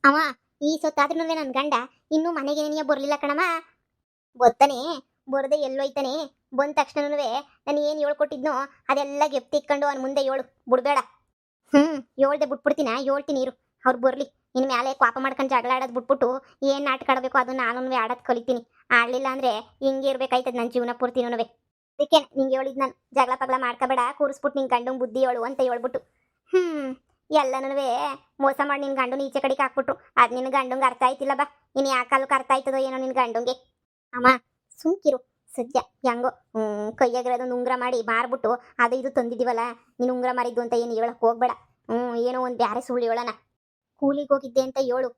ಅವ ಈ ಸೊತ್ತಾದ್ರೂ ನನ್ನ ಗಂಡ ಇನ್ನೂ ಮನೆಗೆ ನೀ ಬರ್ಲಿಲ್ಲ ಕಣಮ್ಮ. ಗೊತ್ತಾನೆ ಬರದೆ ಎಲ್ಲೋಯ್ತಾನೆ. ಬಂದ ತಕ್ಷಣವೇ ನಾನು ಏನು ಹೇಳ್ಕೊಟ್ಟಿದ್ನೋ ಅದೆಲ್ಲ ಗೆಪ್ತಿ ಇಕ್ಕೊಂಡು ಅವ್ನ ಮುಂದೆ ಹೇಳು, ಬಿಡ್ಬೇಡ. ಹೇಳ್ದೆ ಬಿಟ್ಬಿಡ್ತೀನ, ಹೇಳ್ತೀನಿ ಇರು, ಅವ್ರು ಬರ್ಲಿ. ಇನ್ ಮೇಲೆ ಕೋಪ ಮಾಡ್ಕೊಂಡು ಜಗಳ ಆಡೋದು ಬಿಟ್ಬಿಟ್ಟು ಏನು ನಾಟಕ ಆಡಬೇಕು ಅದು ನಾನು ಆಡೋದು ಕಲಿತೀನಿ. ಆಡ್ಲಿಲ್ಲ ಅಂದ್ರೆ ಹಿಂಗೆ ಇರ್ಬೇಕಾಯ್ತದ ನನ್ನ ಜೀವನ ಪೂರ್ತಿನೂ. ಅದಕ್ಕೆ ನಿಂಗೆ ಹೇಳಿದ್ ನಾನು, ಜಗಳ ಪಗಳ ಮಾಡ್ಕೋಬೇಡ, ಕೂರಿಸ್ಬಿಟ್ಟು ನಿನ್ ಗಂಡಂಗೆ ಬುದ್ಧಿ ಹೇಳು ಅಂತ ಹೇಳ್ಬಿಟ್ಟು. ಎಲ್ಲನೂ ಮೋಸ ಮಾಡಿ ನಿನ್ ಗಂಡನ ಈಚೆ ಕಡೆಗೆ ಹಾಕ್ಬಿಟ್ರು. ಅದು ನಿನ್ನ ಗಂಡಂಗೆ ಅರ್ಥ ಆಯ್ತಿಲ್ಲ ಬಾ. ಇನ್ನು ಯಾವ ಕಾಲಕ್ಕೆ ಅರ್ಥ ಆಯ್ತದೋ ಏನೋ ನಿನ್ ಗಂಡಂಗೆ. ಅಮ್ಮ ಸುಮ್ಕಿರು ಸದ್ಯ. ಹೆಂಗೋ ಕೈಯಾಗಿರೋದೊಂದು ಉಂಗ್ರ ಮಾಡಿ ಮಾರ್ಬಿಟ್ಟು ಅದು ಇದು ತಂದಿದ್ದೀವಲ್ಲ, ನೀನು ಉಂಗ್ರ ಮಾರಿದ್ದು ಅಂತ ಏನು ಹೇಳಕ್ ಹೋಗ್ಬೇಡ. ಏನೋ ಒಂದು ಬ್ಯಾರೆ ಸುಳ್ಳು ಹೇಳೋಣ. ಕೂಲಿಗೆ ಹೋಗಿದ್ದೆ ಅಂತ ಹೇಳು.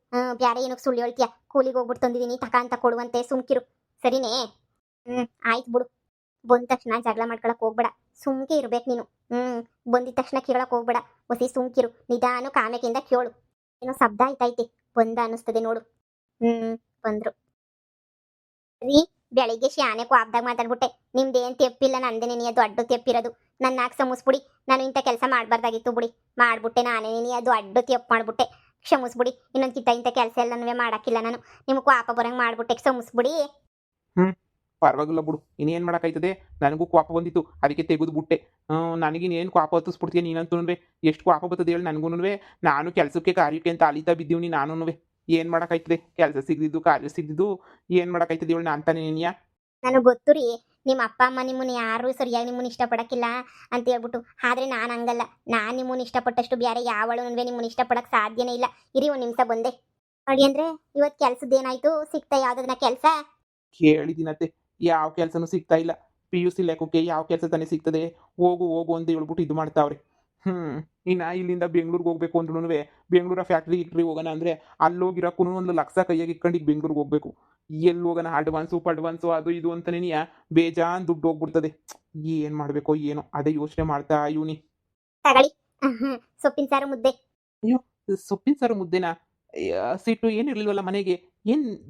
ಬ್ಯಾರೆ ಏನಕ್ಕೆ ಸುಳ್ಳು ಹೇಳ್ತೀಯ? ಕೂಲಿಗೆ ಹೋಗ್ಬಿಟ್ಟು ತಂದಿದ್ದೀನಿ ತಕ ಅಂತ ಕೊಡುವಂತೆ, ಸುಮ್ಕಿರು ಸರಿನೇ? ಆಯ್ತು ಬಿಡು. ಬಂದ ತಕ್ಷಣ ಜಗಳ ಮಾಡ್ಕೊಳಕ್ ಹೋಗ್ಬೇಡ, ಸುಮ್ಕೆ ಇರ್ಬೇಕು ನೀನು. ಬಂದಿದ ತಕ್ಷಣ ಕೇಳಕ್ ಹೋಗ್ಬೇಡ, ಹೊಸಿ ಸುಮ್ಕಿರು. ನಿಧಾನ ಕಾಮೆಕಿಂದ ಕೇಳು. ಏನೋ ಶಬ್ದ ಆಯ್ತೈತೆ, ಬಂದ ಅನ್ನಿಸ್ತದೆ ನೋಡು. ಬಂದ್ರು ರೀ. ಬೆಳಿಗ್ಗೆ ಶಾನೆ ಕೋಪದಾಗ ಮಾತಾಡ್ಬಿಟ್ಟೆ. ನಿಮ್ದೇನ್ ತೆಪ್ಪಿಲ್ಲ, ನಂದೇ ನೀ ದೊಡ್ಡ ತೆಪ್ಪಿರೋದು. ನನ್ನ ನಾಕ್ ಸಮಸ್ಬಿಡಿ. ನಾನು ಇಂಥ ಕೆಲಸ ಮಾಡ್ಬಾರ್ದಾಗಿತ್ತು ಬಿಡಿ, ಮಾಡ್ಬಿಟ್ಟೆ ನಾನೇ. ನೀ ಅದು ದೊಡ್ಡ ತೆಪ್ಪು ಮಾಡ್ಬಿಟ್ಟೆ, ಕ್ಷಮಿಸ್ಬಿಡಿ. ಇನ್ನೊಂದು ಇಂಥ ಕೆಲಸ ಎಲ್ಲನೂ ಮಾಡಾಕಿಲ್ಲ ನಾನು. ನಿಮ್ಗೆ ಕೋಪ ಬರಂಗೆ ಮಾಡ್ಬಿಟ್ಟೆ, ಕ್ಷಮಿಸ್ಬಿಡಿ. ಪರವಾಗಿಲ್ಲ ಬಿಡು, ಇನ್ನೇನು ಮಾಡೋಕ್ಕಾಯ್ತದೆ. ನನಗೂ ಕೋಪ ಬಂದಿತ್ತು, ಅದಕ್ಕೆ ತೆಗೆದು ಬಿಟ್ಟೆ. ನನಗಿನ್ನೇನು ಕೋಪ ಹತ್ತಿಸ್ಬಿಡ್ತೀಯ ನೀನಂತೂ. ಎಷ್ಟು ಕೋಪ ಬರ್ತದೆ ಹೇಳಿ ನನಗೂ. ನಾನು ಕೆಲಸಕ್ಕೆ ಕಾರ್ಯಕ್ಕೆ ಅಂತ ಅಲಿತಾ ಬಿದ್ದೀವಿ ನಾನು. ಏನು ಮಾಡೋಕ್ಕಾಯ್ತದೆ? ಕೆಲಸ ಸಿಗದಿದ್ದು ಕಾರ್ಯ ಸಿಗದಿದ್ದು ಏನು ಮಾಡೋಕ್ಕಾಯ್ತದೆ ಹೇಳಿ ಅಂತಾನೆ ನೀನಿಯಾ? ನನಗೆ ಗೊತ್ತು ರೀ, ನಿಮ್ಮ ಅಪ್ಪ ಅಮ್ಮ ನಿಮ್ಮನ್ನ ಯಾರು ಸರಿಯಾಗಿ ನಿಮ್ಮನ್ನ ಇಷ್ಟಪಡಕ್ಕಿಲ್ಲ ಅಂತ ಹೇಳ್ಬಿಟ್ಟು. ಆದರೆ ನಾನು ಹಂಗಲ್ಲ. ನಾನು ನಿಮ್ಮನ್ನ ಇಷ್ಟಪಟ್ಟಷ್ಟು ಬೇರೆ ಯಾವಳು ನಿಮ್ಮನ್ನ ಇಷ್ಟಪಡಕ್ಕೆ ಸಾಧ್ಯನೇ ಇಲ್ಲ. ಇರಿ ಒಂದು ನಿಮಿಷ ಬಂದೆ ನೋಡಿ. ಅಂದರೆ ಇವತ್ತು ಕೆಲಸದ ಏನಾಯ್ತು? ಸಿಗ್ತಾ ಯಾವುದನ್ನ ಕೆಲಸ? ಕೇಳಿದ್ದೀನತ್ತೆ, ಯಾವ ಕೆಲಸನೂ ಸಿಗ್ತಾ ಇಲ್ಲ. PUC ಲೆಕ್ಕಕ್ಕೆ ಯಾವ ಕೆಲಸ ತಾನೇ ಸಿಗ್ತದೆ? ಹೋಗು ಹೋಗು ಅಂತ ಹೇಳ್ಬಿಟ್ಟು ಇದು ಮಾಡ್ತಾವ್ರೆ. ಇನ್ನು ಇಲ್ಲಿಂದ ಬೆಂಗ್ಳೂರಿಗೆ ಹೋಗ್ಬೇಕು ಅಂದ್ರೂ ಬೆಂಗಳೂರ ಫ್ಯಾಕ್ಟ್ರಿ ಹೋಗೋಣ ಅಂದರೆ ಅಲ್ಲೋಗಿರೋಕ್ಕೂ 1,00,000 ಕೈಯಾಗಿ ಇಟ್ಕೊಂಡು ಈಗ ಬೆಂಗ್ಳೂರಿಗೆ ಹೋಗ್ಬೇಕು. ಎಲ್ಲಿ ಹೋಗೋಣ? ಅಡ್ವಾನ್ಸು ಅದು ಇದು ಅಂತಲೇ ಬೇಜಾನ್ ದುಡ್ಡು ಹೋಗ್ಬಿಡ್ತದೆ. ಏನು ಮಾಡಬೇಕೋ ಏನೋ ಅದೇ ಯೋಚನೆ ಮಾಡ್ತಾ ಇವನಿ. ತಗೊಳ್ಳಿ ಸೊಪ್ಪಿನ ಸಾರು ಮುದ್ದೆ. ಅಯ್ಯೋ, ಸೊಪ್ಪಿನ ಸಾರು ಮುದ್ದೆನಾ? ಸಿಟ್ಟು ಏನಿರ್ಲಿಲ್ವಲ್ಲ ಮನೆಗೆ?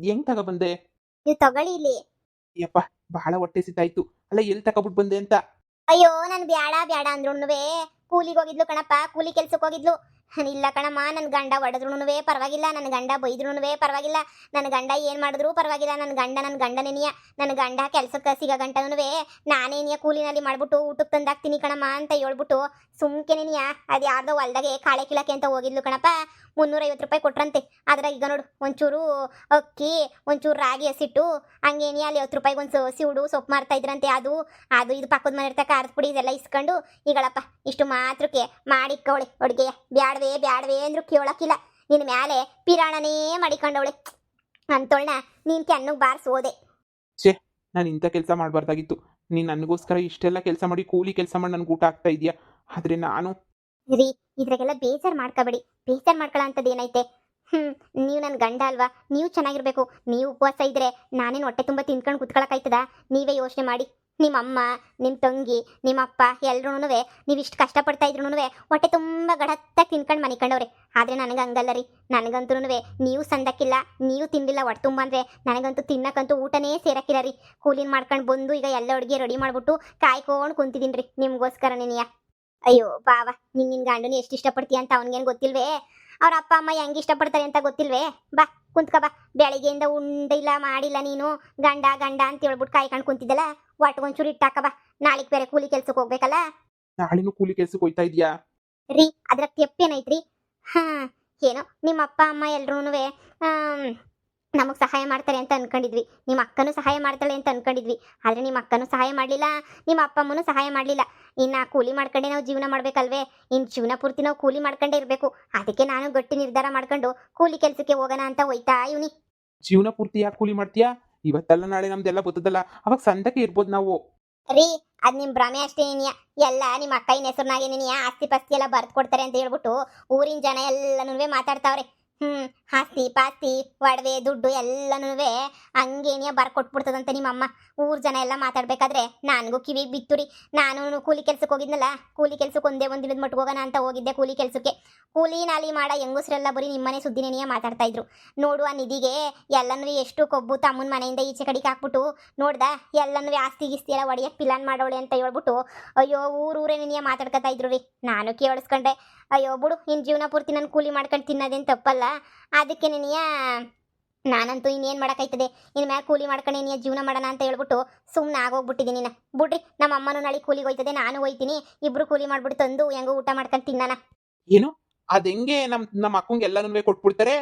ಹೆಂಗ್ ತಗೊಬಂದೆ? ನೀವು ತಗೊಳ್ಳಿ ಇಲ್ಲಿ. ಯಪ್ಪ, ಬಹಳ ಹೊಟ್ಟೆ ಸಿತಾಯ್ತು. ಅಲ್ಲ, ಎಲ್ಲಿ ತಗೊಬಿಟ್ಟು ಬಂದೆ ಅಂತ? ಅಯ್ಯೋ, ನಾನು ಬ್ಯಾಡ ಅಂದ್ರುನುವೆ ಕೂಲಿಗೆ ಹೋಗಿದ್ಲು ಕಣಪ್ಪ, ಕೂಲಿ ಕೆಲ್ಸಕ್ಕೆ ಹೋಗಿದ್ಲು. ಇಲ್ಲ ಕಣಮ್ಮ, ನನ್ನ ಗಂಡ ಹೊಡೆದ್ರುನುವೆ ಪರವಾಗಿಲ್ಲ, ನನ್ನ ಗಂಡ ಬೈದ್ರುನುವೆ ಪರವಾಗಿಲ್ಲ, ನನ್ನ ಗಂಡ ಏನು ಮಾಡಿದ್ರು ಪರವಾಗಿಲ್ಲ. ನನ್ನ ಗಂಡನೇನಿಯ. ನನ್ನ ಗಂಡ ಕೆಲ್ಸಕ್ಕೆ ಸಿಗೋ ಗಂಟನುವೆ ನಾನೇನಿಯ ಕೂಲಿನಲ್ಲಿ ಮಾಡ್ಬಿಟ್ಟು ಊಟಕ್ಕೆ ತಂದಾಕ್ತೀನಿ ಕಣಮ್ಮ ಅಂತ ಹೇಳ್ಬಿಟ್ಟು ಸುಮ್ಕೆನೇನಿಯ. ಅದು ಯಾರ್ದೋ ಹೊಲ್ದಾಗೆ ಕಾಳೆ ಕೀಳಕ್ಕೆ ಅಂತ ಹೋಗಿದ್ಲು ಕಣಪ್ಪ. 350 ರೂಪಾಯಿ ಕೊಟ್ರಂತೆ. ಅದ್ರಾಗ ಈಗ ನೋಡು, ಒಂಚೂರು ಅಕ್ಕಿ, ಒಂಚೂರು ರಾಗಿ ಹಸಿಟ್ಟು, ಹಂಗೇನಿ ಅಲ್ಲಿ 10 ರೂಪಾಯಿಗೆ ಒಂದು ಸಿವುಡು ಸೊಪ್ಪು ಮಾರ್ತಾ ಇದ್ರಂತೆ. ಅದು ಇದು ಪಕ್ಕದ ಮನೆ ಇರ್ತಾ ಖಾರದ ಪುಡಿ ಇದೆಲ್ಲ ಇಸ್ಕೊಂಡು ಈಗಳಪ್ಪ ಇಷ್ಟು ಮಾತ್ರಕ್ಕೆ ಮಾಡಿಕ್ಕವಳೆ ಅಡುಗೆಯ. ಬ್ಯಾಡವೇ ಅಂದ್ರು ಕೇಳಕ್ಕಿಲ್ಲ. ನಿನ್ನ ಮ್ಯಾಲೆ ಪಿರಾಣನೇ ಮಾಡಿಕೊಂಡವಳೆ ಅಂತೋಳ್ನ ನೀನು ಕೆನ್ನಗೆ ಬಾರಿಸೋದೆ. ಛೇ, ನಾನು ಇಂಥ ಕೆಲಸ ಮಾಡಬಾರ್ದಾಗಿತ್ತು. ನೀನು ನನಗೋಸ್ಕರ ಇಷ್ಟೆಲ್ಲ ಕೆಲಸ ಮಾಡಿ ಕೂಲಿ ಕೆಲಸ ಮಾಡಿ ನನಗೆ ಊಟ ಆಗ್ತಾ ಇದೆಯಾ? ಆದರೆ ನಾನು ರೀ, ಇದ್ರಾಗೆಲ್ಲ ಬೇಜಾರು ಮಾಡ್ಕೋಬೇಡಿ. ಬೇಜಾರು ಮಾಡ್ಕೊಳ್ಳೋ ಅಂಥದ್ದು ಏನೈತೆ? ನೀವು ನನ್ನ ಗಂಡ ಅಲ್ವಾ? ನೀವು ಚೆನ್ನಾಗಿರ್ಬೇಕು. ನೀವು ಉಪವಾಸ ಇದ್ರೆ ನಾನೇನು ಹೊಟ್ಟೆ ತುಂಬ ತಿನ್ಕೊಂಡು ಕುತ್ಕೊಳಕ್ಕಾಯ್ತದ? ನೀವೇ ಯೋಚನೆ ಮಾಡಿ. ನಿಮ್ಮ ಅಮ್ಮ, ನಿಮ್ಮ ತಂಗಿ, ನಿಮ್ಮ ಅಪ್ಪ ಎಲ್ರೂ ನೀವು ಇಷ್ಟು ಕಷ್ಟಪಡ್ತಾ ಇದ್ರೂ ಹೊಟ್ಟೆ ತುಂಬ ಗಡತ್ತಾಗಿ ತಿನ್ಕೊಂಡು ಮನಿಕೊಂಡವ್ರೆ. ಆದರೆ ನನಗೆ ಹಂಗಲ್ಲ ರೀ. ನನಗಂತೂ ನೀವು ಸಂದಕ್ಕಿಲ್ಲ, ನೀವು ತಿನ್ನಲಿಲ್ಲ ಹೊಟ್ಟೆ ತುಂಬ ಅಂದರೆ ನನಗಂತೂ ತಿನ್ನಕ್ಕಂತೂ ಊಟನೇ ಸೇರಕ್ಕಿಲ್ಲ ರೀ. ಕೂಲಿನ ಮಾಡ್ಕೊಂಡು ಬಂದು ಈಗ ಎಲ್ಲ ಅಡುಗೆ ರೆಡಿ ಮಾಡಿಬಿಟ್ಟು ಕಾಯ್ಕೊಂಡು ಕುಂತಿದ್ದೀನಿ ರೀ ನಿಮಗೋಸ್ಕರ ನೀನಿಯ. ಅಯ್ಯೋ ಬಾವ, ನಿನ್ನ ಗಂಡನ ಎಷ್ಟು ಇಷ್ಟಪಡ್ತೀಯ ಅಂತ ಅವನಿಗೇನು ಗೊತ್ತಿಲ್ವೇ? ಅವ್ರ ಅಪ್ಪ ಅಮ್ಮ ಹೆಂಗೆ ಇಷ್ಟಪಡ್ತಾರೆ ಅಂತ ಗೊತ್ತಿಲ್ವೇ? ಬಾ ಕುಂತ್ಕ ಬಾ. ಬೆಳಿಗ್ಗೆಯಿಂದ ಉಂಡಿಲ್ಲ ಮಾಡಿಲ್ಲ ನೀನು. ಗಂಡ ಅಂತ ಹೇಳ್ಬಿಟ್ಟು ಕಾಯ್ಕೊಂಡು ಕುಂತಿದ್ದಲ್ಲ, ಒಟ್ಗೊಂಚೂರು ಇಟ್ಟಾಕ ಬಾ. ನಾಳೆಗೆ ಬೇರೆ ಕೂಲಿ ಕೆಲ್ಸಕ್ಕೆ ಹೋಗ್ಬೇಕಲ್ಲ. ನಾಳೆನೂ ಕೂಲಿ ಕೆಲ್ಸಕ್ಕೆ ಹೋಯ್ತಾ ಇದೆಯಾ ರೀ? ಅದ್ರ ತೆಪ್ಪೇನೈತ್ರಿ? ಏನೋ ನಿಮ್ಮ ಅಪ್ಪ ಅಮ್ಮ ಎಲ್ರೂ ನಮಗೆ ಸಹಾಯ ಮಾಡ್ತಾರೆ ಅಂತ ಅನ್ಕೊಂಡಿದ್ವಿ. ನಿಮ್ಮ ಅಕ್ಕನೂ ಸಹಾಯ ಮಾಡ್ತಾಳೆ ಅಂತ ಅನ್ಕೊಂಡಿದ್ವಿ. ಆದರೆ ನಿಮ್ಮ ಅಕ್ಕನೂ ಸಹಾಯ ಮಾಡಲಿಲ್ಲ, ನಿಮ್ಮ ಅಪ್ಪ ಅಮ್ಮನೂ ಸಹಾಯ ಮಾಡಲಿಲ್ಲ. ಇನ್ನು ಕೂಲಿ ಮಾಡ್ಕೊಂಡೆ ನಾವು ಜೀವನ ಮಾಡ್ಬೇಕಲ್ವೇ? ಇನ್ನು ಜೀವನ ಪೂರ್ತಿ ನಾವು ಕೂಲಿ ಮಾಡ್ಕೊಂಡೇ ಇರಬೇಕು. ಅದಕ್ಕೆ ನಾನು ಗಟ್ಟಿ ನಿರ್ಧಾರ ಮಾಡ್ಕೊಂಡು ಕೂಲಿ ಕೆಲಸಕ್ಕೆ ಹೋಗೋಣ ಅಂತ ಹೋಯ್ತಾ ಇವನಿ. ಜೀವನ ಪೂರ್ತಿ ಯಾಕೆ ಕೂಲಿ ಮಾಡ್ತೀಯಾ? ಇವತ್ತಲ್ಲ ನಾಳೆ ನಮ್ದೆಲ್ಲ ಬರ್ತದಲ್ಲ, ಅವಾಗ ಸಂದಕ್ಕೆ ಇರ್ಬೋದು ನಾವು. ರೀ, ಅದು ನಿಮ್ಮ ಭ್ರಮೆ ಅಷ್ಟೇ. ಏನಿಯ ಎಲ್ಲ ನಿಮ್ಮ ಅಕ್ಕನ ಹೆಸರಿನಾಗೇನಿಯ ಆಸ್ತಿ ಪಾಸ್ತಿ ಎಲ್ಲ ಬರ್ದು ಕೊಡ್ತಾರೆ ಅಂತ ಹೇಳ್ಬಿಟ್ಟು ಊರಿನ ಜನ ಎಲ್ಲನೂ ಮಾತಾಡ್ತಾವ್ರೆ. ಆಸ್ತಿ ಪಾಸ್ತಿ ಒಡವೆ ದುಡ್ಡು ಎಲ್ಲನೂ ಹಂಗೇನಿಯ ಬರ್ಕೊಟ್ಬಿಡ್ತದಂತೆ ನಿಮ್ಮಮ್ಮ. ಊರ್ ಜನ ಎಲ್ಲ ಮಾತಾಡ್ಬೇಕಾದ್ರೆ ನನಗೂ ಕಿವಿಗೆ ಬಿತ್ತು ರೀ. ನಾನು ಕೂಲಿ ಕೆಲ್ಸಕ್ಕೆ ಹೋಗಿದ್ನಲ್ಲ, ಕೂಲಿ ಕೆಲ್ಸಕ್ಕೆ ಒಂದೇ ಒಂದು ದಿನದ ಮಟ್ಟಿಗೆ ಹೋಗೋಣ ಅಂತ ಹೋಗಿದ್ದೆ ಕೂಲಿ ಕೆಲಸಕ್ಕೆ. ಕೂಲಿ ನಾಲಿ ಮಾಡ ಹೆಂಗಸ್ರೆಲ್ಲ ಬರೀ ನಿಮ್ಮನೆ ಸುದ್ದಿನೇನಿಯ ಮಾತಾಡ್ತಾ ಇದ್ರು. ನೋಡು, ಆ ನಿಧಿಗೆ ಎಲ್ಲನೂ ಎಷ್ಟು ಕೊಬ್ಬು ತಮ್ಮನ ಮನೆಯಿಂದ ಈಚೆ ಕಡೆಗೆ ಹಾಕ್ಬಿಟ್ಟು ನೋಡ್ದ ಎಲ್ಲನೂ ಆಸ್ತಿ ಗಿಸ್ತಿ ಎಲ್ಲ ಒಡೆಯಕ್ಕೆ ಪಿಲಾನ್ ಮಾಡೋಳೆ ಅಂತ ಹೇಳ್ಬಿಟ್ಟು ಅಯ್ಯೋ ಊರೇನಿಯ ಮಾತಾಡ್ಕೊತಾ ಇದ್ರು ರೀ. ನಾನು ಕೇಳಿಸ್ಕೊಂಡೆ. ಅಯ್ಯೋ ಬಿಡು, ನಿನ್ನ ಜೀವನ ಪೂರ್ತಿ ನಾನು ಕೂಲಿ ಮಾಡ್ಕೊಂಡು ತಿನ್ನೋದೇನು ತಪ್ಪಲ್ಲ. ಅದಕ್ಕೆ ನೀನಿಯ ನಾನಂತೂ ಇನ್ನೇನು ಮಾಡೋಕ್ಕಾಯ್ತದೆ, ಇನ್ನು ಮ್ಯಾಲೆ ಕೂಲಿ ಮಾಡ್ಕೊಂಡು ನೀನು ಜೀವನ ಮಾಡೋಣ ಅಂತ ಹೇಳ್ಬಿಟ್ಟು ಸುಮ್ಮನೆ ಆಗೋಗ್ಬಿಟ್ಟಿದ್ದೀನಿ ನಾನು. ಬಿಡ್ರಿ, ನಮ್ಮ ಅಮ್ಮನೂ ನಾಳೆ ಕೂಲಿಗೆ ಹೋಯ್ತದೆ, ನಾನು ಹೋಯ್ತೀನಿ, ಇಬ್ರು ಕೂಲಿ ಮಾಡ್ಬಿಟ್ಟು ತಂದು ಹೆಂಗೋ ಊಟ ಮಾಡ್ಕೊಂಡು ತಿನ್ನೋಣ. ಏನು ಅದ್ ಹೆಂಗೆ ನಮ್ಮ ಅಕ್ಕಂಗೆ ಎಲ್ಲನೂ ಕೊಟ್ಬಿಡ್ತಾರೆ?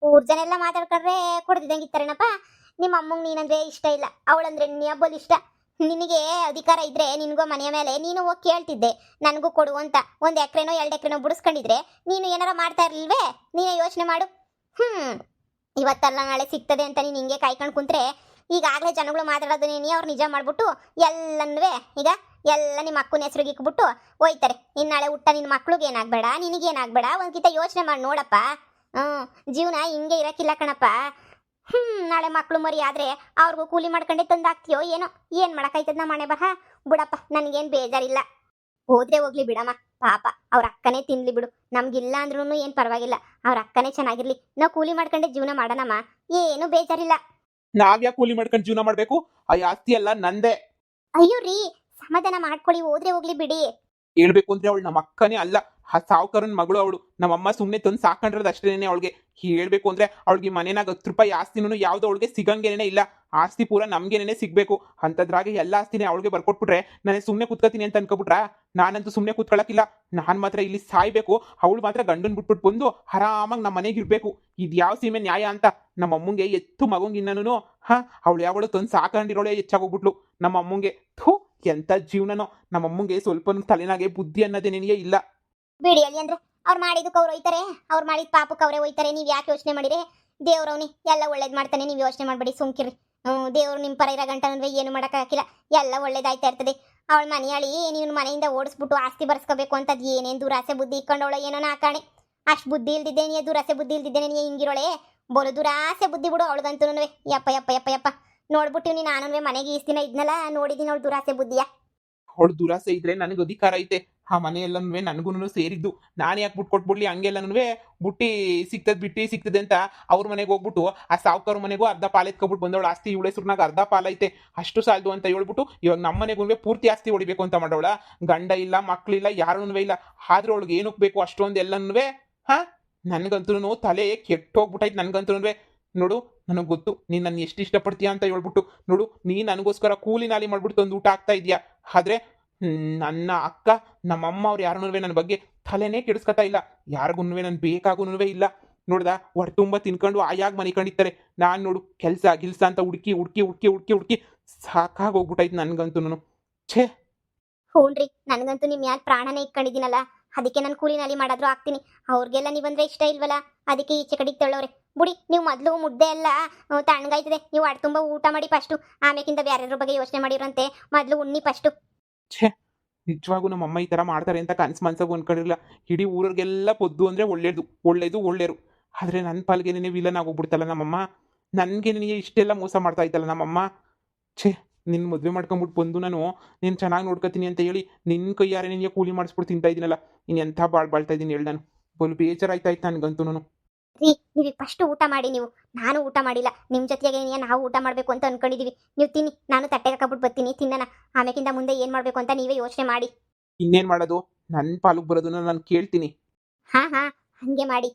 ಊರ್ ಜನ ಎಲ್ಲ ಮಾತಾಡ್ಕೊಂಡ್ರೆ ಕೊಡ್ದಿದ್ದಂಗೆ ಇರ್ತಾರೇನಪ್ಪ. ನಿಮ್ಮ ಅಮ್ಮಂಗೆ ನೀನಂದ್ರೆ ಇಷ್ಟ ಇಲ್ಲ, ಅವಳಂದ್ರೆ ನಿಯಬ್ಬಲ್ ಇಷ್ಟ. ನಿನಗೆ ಅಧಿಕಾರ ಇದ್ರೆ ನಿನಗೂ ಮನೆಯ ಮೇಲೆ ನೀನು ಹೋಗಿ ಕೇಳ್ತಿದ್ದೆ ನನಗೂ ಕೊಡು ಅಂತ. 1 ಎಕರೆನೋ 2 ಎಕರೆನೋ ಬಿಡಿಸ್ಕೊಂಡಿದ್ರೆ ನೀನು ಏನಾರ ಮಾಡ್ತಾ ಇರ್ಲಿಲ್ವೇ? ನೀನೇ ಯೋಚನೆ ಮಾಡು. ಇವತ್ತಲ್ಲ ನಾಳೆ ಸಿಗ್ತದೆ ಅಂತ ನೀನು ಹಿಂಗೆ ಕಾಯ್ಕೊಂಡು ಕುಂತ್ರೆ ಈಗಾಗಲೇ ಜನಗಳು ಮಾತಾಡೋದು ನೀನು ಅವ್ರು ನಿಜ ಮಾಡ್ಬಿಟ್ಟು ಎಲ್ಲನೂ ಈಗ ಎಲ್ಲ ನಿಮ್ಮ ಅಕ್ಕನ ಹೆಸರಿಗೆ ಇಕ್ಬಿಟ್ಟು ಹೋಯ್ತಾರೆ. ಇನ್ನು ನಾಳೆ ಊಟ ನಿನ್ನ ಮಕ್ಳಿಗೆ ಏನಾಗಬೇಡ, ನಿನಗೇನಾಗಬೇಡ, ಒಂದ್ಕಿತ ಯೋಚನೆ ಮಾಡಿ ನೋಡಪ್ಪ. ಜೀವನ ಹಿಂಗೆ ಇರಕ್ಕಿಲ್ಲ ಕಣಪ್ಪ. ನಾಳೆ ಮಕ್ಳು ಮರಿ ಆದ್ರೆ ಅವ್ರಿಗೂ ಕೂಲಿ ಮಾಡ್ಕೊಂಡೆ ತಂದಾಕ್ತೀಯೋ ಏನೋ. ಏನು ಮಾಡೋಕ್ಕಾಯ್ತದ ನಮ್ಮ ಮನೆ ಬರಹ. ಬಿಡಪ್ಪ, ನನಗೇನು ಬೇಜಾರಿಲ್ಲ. ಹೋದ್ರೆ ಹೋಗ್ಲಿ ಬಿಡಮ್ಮ, ಪಾಪ ಅವ್ರ ಅಕ್ಕನೇ ತಿನ್ಲಿ ಬಿಡು. ನಮ್ಗಿಲ್ಲ ಅಂದ್ರೂ ಏನು ಪರವಾಗಿಲ್ಲ, ಅವ್ರ ಅಕ್ಕನೇ ಚೆನ್ನಾಗಿರ್ಲಿ. ನಾವು ಕೂಲಿ ಮಾಡ್ಕೊಂಡೆ ಜೀವನ ಮಾಡೋಣಮ್ಮ, ಏನು ಬೇಜಾರಿಲ್ಲ. ನಾವ್ಯಾಕೆ ಕೂಲಿ ಮಾಡ್ಕೊಂಡು ಜೀವನ ಮಾಡ್ಬೇಕು? ಆ ಆಸ್ತಿ ಎಲ್ಲ ನಂದೇ. ಅಯ್ಯೋ ರೀ, ಸಮಾಧಾನ ಮಾಡ್ಕೊಳ್ಳಿ, ಹೋದ್ರೆ ಹೋಗ್ಲಿ ಬಿಡಿ. ಹೇಳ್ಬೇಕು ಅಂದ್ರೆ ಅವಳು ನಮ್ಮ ಅಕ್ಕನೇ ಅಲ್ಲ, ಆ ಸಾವುಕಾರನ ಮಗಳು ಅವಳು. ನಮ್ಮಮ್ಮ ಸುಮ್ಮನೆ ತಂದು ಸಾಕೊಂಡಿರೋದು ಅಷ್ಟೇನೆ ಅವಳಿಗೆ. ಹೇಳ್ಬೇಕು ಅಂದ್ರೆ ಅವಳಿಗೆ ಮನೆನಾಗ 10 ರೂಪಾಯಿ ಆಸ್ತಿನೂ ಯಾವ್ದು ಅವಳಿಗೆ ಸಿಗಂಗೇನೆ ಇಲ್ಲ. ಆಸ್ತಿ ಪೂರ ನಮ್ಗೇನೆ ಸಿಗ್ಬೇಕು. ಅಂತದ್ರಾಗೆ ಎಲ್ಲ ಆಸ್ತಿನೇ ಅವಳಿಗೆ ಬರ್ಕೊಟ್ಬಿಟ್ರೆ ನಾನು ಸುಮ್ಮನೆ ಕೂತ್ಕೋತೀನಿ ಅಂತ ಅನ್ಕೋಬಿಟ್ರ? ನಾನಂತೂ ಸುಮ್ಮನೆ ಕೂತ್ಕೊಳ್ಳೋಕ್ಕಿಲ್ಲ. ನಾನು ಮಾತ್ರ ಇಲ್ಲಿ ಸಾಯ್ಬೇಕು, ಅವಳು ಮಾತ್ರ ಗಂಡನ್ ಬಿಟ್ಬಿಟ್ಟು ಬಂದು ಆರಾಮಾಗಿ ನಮ್ಮ ಮನೆಗೆ ಇರ್ಬೇಕು. ಇದು ಯಾವ ಸೀಮೆ ನ್ಯಾಯ ಅಂತ ನಮ್ಮ ಅಮ್ಮಂಗೆ ಎತ್ತು ಮಗಂಗಿನ್ನೂ ಅವಳು ಯಾವಳು ತಂದು ಸಾಕೊಂಡಿರೋಳೆ ಹೆಚ್ಚಾಗೋಗ್ಬಿಟ್ಲು ನಮ್ಮ ಅಮ್ಮಂಗೆ. ಥೂ, ಎಂತ ಜೀವನನೋ. ನಮ್ಮ ಅಮ್ಮಂಗೆ ಸ್ವಲ್ಪ ತಲೆನಾಗೆ ಬುದ್ಧಿ ಅನ್ನೋದೇನೇನಿಯೇ ಇಲ್ಲ. ಬಿಡಿ ಅಲ್ಲಿ ಅಂದ್ರೆ ಅವ್ರು ಮಾಡಿದಕ್ಕೆ ಅವ್ರು ಹೋಯ್ತಾರೆ, ಅವ್ರು ಮಾಡಿದ ಪಾಪಕ್ಕೆ ಅವರೇ ಹೋಯ್ತಾರೆ. ನೀವು ಯಾಕೆ ಯೋಚನೆ ಮಾಡಿರಿ? ದೇವ್ರವ್ನಿ ಎಲ್ಲ ಒಳ್ಳೇದು ಮಾಡ್ತಾನೆ, ನೀವು ಯೋಚನೆ ಮಾಡಬೇಡಿ, ಸುಮ್ಕಿರಿ. ದೇವ್ರು ನಿಮ್ಮ ಪರ ಇರೋ ಗಂಟನೂ ಏನು ಮಾಡೋಕ್ಕಾಗಿಲ್ಲ, ಎಲ್ಲ ಒಳ್ಳೇದಾಯ್ತಾ ಇರ್ತದೆ. ಅವಳ ಮನೆಯಾಳಿ ನೀನು ಮನೆಯಿಂದ ಓಡಿಸ್ಬಿಟ್ಟು ಆಸ್ತಿ ಬರ್ಸ್ಕೋಬೇಕು ಅಂತದ್ ಏನೇನು ದುರಾಸೆ ಬುದ್ಧಿ ಇಕ್ಕೊಂಡವಳು ಏನೋ ನಾಕಾಣೆ. ಅಷ್ಟು ಬುದ್ಧಿ ಇಲ್ದಿದ್ದೇನೆ, ದುರಾಸೆ ಬುದ್ಧಿ ಇಲ್ದಿದ್ದೇನೆ, ಹಿಂಗಿರೋಳೆ ಬೋಲು ದುರಾಸೆ ಬುದ್ಧಿ ಬಿಡು ಅವಳಗಂತೂ. ಯಪ್ಪ ಯಪ್ಪ ಯಪ್ಪ ಯಪ್ಪ, ನೋಡ್ಬಿಟ್ಟಿವ್ನಿ ನಾನು ಮನೆಗೆ ಈಸ್ ದಿನ ಇದ್ನಲ್ಲ, ನೋಡಿದ್ದೀನಿ ಅವಳು ದುರಾಸೆ ಬುದ್ಧಿಯ. ಅವಳು ದುರಾಸೆ ಇದ್ರೆ ನನಗೆ ಅಧಿಕಾರ ಐತೆ. ಆ ಮನೆ ಎಲ್ಲನೂ ನನಗೂ ಸೇರಿದ್ದು. ನಾನು ಯಾಕೆ ಬಿಟ್ಟು ಕೊಟ್ಬಿಡ್ಲಿ? ಹಂಗೆಲ್ಲನೂ ಬುಟ್ಟಿ ಸಿಗ್ತದೆ ಬಿಟ್ಟಿ ಸಿಗ್ತದೆ ಅಂತ ಅವ್ರ ಮನೆಗೆ ಹೋಗ್ಬಿಟ್ಟು ಆ ಸಾವುಕಾರ ಮನೆಗೂ ಅರ್ಧ ಪಾಲು ಎತ್ಕೊಬಿಟ್ಟು ಬಂದವಳು. ಆಸ್ತಿ ಇವಳ ಹೆಸ್ರನಾಗ ಅರ್ಧ ಪಾಲೈತೆ, ಅಷ್ಟು ಸಾಲದು ಅಂತ ಹೇಳ್ಬಿಟ್ಟು ಇವಾಗ ನಮ್ಮ ಮನೆಗೂ ಪೂರ್ತಿ ಆಸ್ತಿ ಹೊಡಿಬೇಕು ಅಂತ ಮಾಡೋಳ. ಗಂಡ ಇಲ್ಲ, ಮಕ್ಳಿಲ್ಲ, ಯಾರೂ ಇಲ್ಲ. ಆದ್ರೆ ಅವಳಿಗೆ ಏನಕ್ಕೆ ಬೇಕು ಅಷ್ಟೊಂದು ಎಲ್ಲನೂ? ನನಗಂತೂ ತಲೆ ಕೆಟ್ಟೋಗ್ಬಿಟ್ಟೈತೆ. ನನಗಂತೂ ನೋಡು, ನನಗೆ ಗೊತ್ತು ನೀನು ನನ್ನ ಎಷ್ಟು ಇಷ್ಟಪಡ್ತೀಯ ಅಂತ ಹೇಳ್ಬಿಟ್ಟು. ನೋಡು, ನೀನು ನನಗೋಸ್ಕರ ಕೂಲಿ ನಾಲಿ ಮಾಡ್ಬಿಟ್ಟು ತಂದು ಊಟ ಆಗ್ತಾ ಇದೆಯಾ. ಆದರೆ ನನ್ನ ಅಕ್ಕ, ನಮ್ಮಮ್ಮ ಅವ್ರು ಯಾರೂ ನನ್ನ ಬಗ್ಗೆ ತಲೆನೇ ಕೆಡಿಸ್ಕೊತಾ ಇಲ್ಲ. ಯಾರಿಗೂ ನಾನು ಬೇಕಾಗೂ ಇಲ್ಲ. ನೋಡ್ದ, ಹೊಟ್ಟೆ ತುಂಬ ತಿನ್ಕೊಂಡು ಆಯಾಗ ಮನೆ ಕಂಡಿರ್ತಾರೆ. ನಾನು ನೋಡು ಕೆಲಸ ಗಿಲ್ಸ ಅಂತ ಹುಡುಕಿ ಹುಡುಕಿ ಹುಡುಕಿ ಹುಡುಕಿ ಹುಡುಕಿ ಸಾಕಾಗೋಗ್ಬಿಟ್ಟೈತೆ ನನಗಂತೂ. ಛೇ, ಹ್ಞೂನ್ರಿ, ನನಗಂತೂ ನಿಮ್ಮ ಯಾಕೆ ಪ್ರಾಣನೇ ಇಟ್ಕೊಂಡಿದ್ದೀನಲ್ಲ, ಅದಕ್ಕೆ ನಾನು ಕೂಲಿ ನಾಲಿ ಮಾಡಾದ್ರೂ ಆಗ್ತೀನಿ. ಅವ್ರಿಗೆಲ್ಲ ನೀವಂದ್ರೆ ಇಷ್ಟ ಇಲ್ವಲ್ಲ, ಅದಕ್ಕೆ ಈಚೆ ಕಡೆಗೆ ತಳ್ಳೋರೆ. ಬುಡಿ, ನೀವು ಮೊದಲು ಮುದ್ದೆ ಎಲ್ಲ ತಣ್ಣಗಾಯ್ತದೆ, ನೀವು ಅಡ್ ತುಂಬ ಊಟ ಮಾಡಿ ಫಸ್ಟು, ಆಮೇಕಿಂದ ಬೇರೆಯವ್ರ ಬಗ್ಗೆ ಯೋಚನೆ ಮಾಡಿರಂತೆ. ಮೊದಲು ಉಣ್ಣಿ ಫಸ್ಟು. ಛೇ, ನಿಜವಾಗೂ ನಮ್ಮ ಅಮ್ಮ ಈ ಥರ ಮಾಡ್ತಾರೆ ಅಂತ ಕನಸು ಮನ್ಸಾಗ ಅನ್ಕೊಂಡಿರಲಿಲ್ಲ. ಇಡೀ ಊರಿಗೆಲ್ಲ ಪೊದ್ದು ಅಂದರೆ ಒಳ್ಳೇದು. ಆದರೆ ನನ್ನ ಪಾಲ್ಗೆನೇ ವಿಲನ್ ಆಗೋಗ್ಬಿಡ್ತಲ್ಲ ನಮ್ಮಮ್ಮ. ನನಗೆ ಇಷ್ಟೆಲ್ಲ ಮೋಸ ಮಾಡ್ತಾ ಇತ್ತಲ್ಲ ನಮ್ಮಮ್ಮ. ಛೇ, ನಿನ್ನ ಮದುವೆ ಮಾಡ್ಕೊಂಬಿಟ್ಟು ಬಂದು ನಾನು ನೀನು ಚೆನ್ನಾಗಿ ನೋಡ್ಕೊತೀನಿ ಅಂತ ಹೇಳಿ ನಿನ್ನ ಕೈಯಾರೆ ನಿನಗೆ ಕೂಲಿ ಮಾಡಿಸ್ಬಿಟ್ಟು ತಿಂತಾ ಇದ್ದೀನಲ್ಲ. ಇನ್ನು ಎಂಥ ಬಾಳ್ತಾ ಇದ್ದೀನಿ ಹೇಳಿ. ನಾನು ಬಲು ಬೇಜಾರಾಯ್ತಾಯ್ತು ನನಗಂತೂ. ರೀ, ನೀವು ಫಸ್ಟ್ ಊಟ ಮಾಡಿ. ನೀವು, ನಾನು ಊಟ ಮಾಡಿಲ್ಲ, ನಿಮ್ಮ ಜೊತೆಗೆ ನಾವು ಊಟ ಮಾಡಬೇಕು ಅಂತ ಅನ್ಕೊಂಡಿದೀವಿ. ನೀವು ತಿನ್ನಿ, ನಾನು ತಟ್ಟೆಗೆ ಹಾಕ್ಬಿಟ್ಟು ಬರ್ತೀನಿ, ತಿನ್ನೋಣ. ಆಮೇಕಿಂದ ಮುಂದೆ ಏನು ಮಾಡಬೇಕು ಅಂತ ನೀವೇ ಯೋಚನೆ ಮಾಡಿ. ಇನ್ನೇನು ಮಾಡೋದು? ನನ್ನ ಪಾಲಿಗೆ ಬರೋದನ್ನ ನಾನು ಕೇಳ್ತೀನಿ. ಹಾ ಹಂಗೆ ಮಾಡಿ.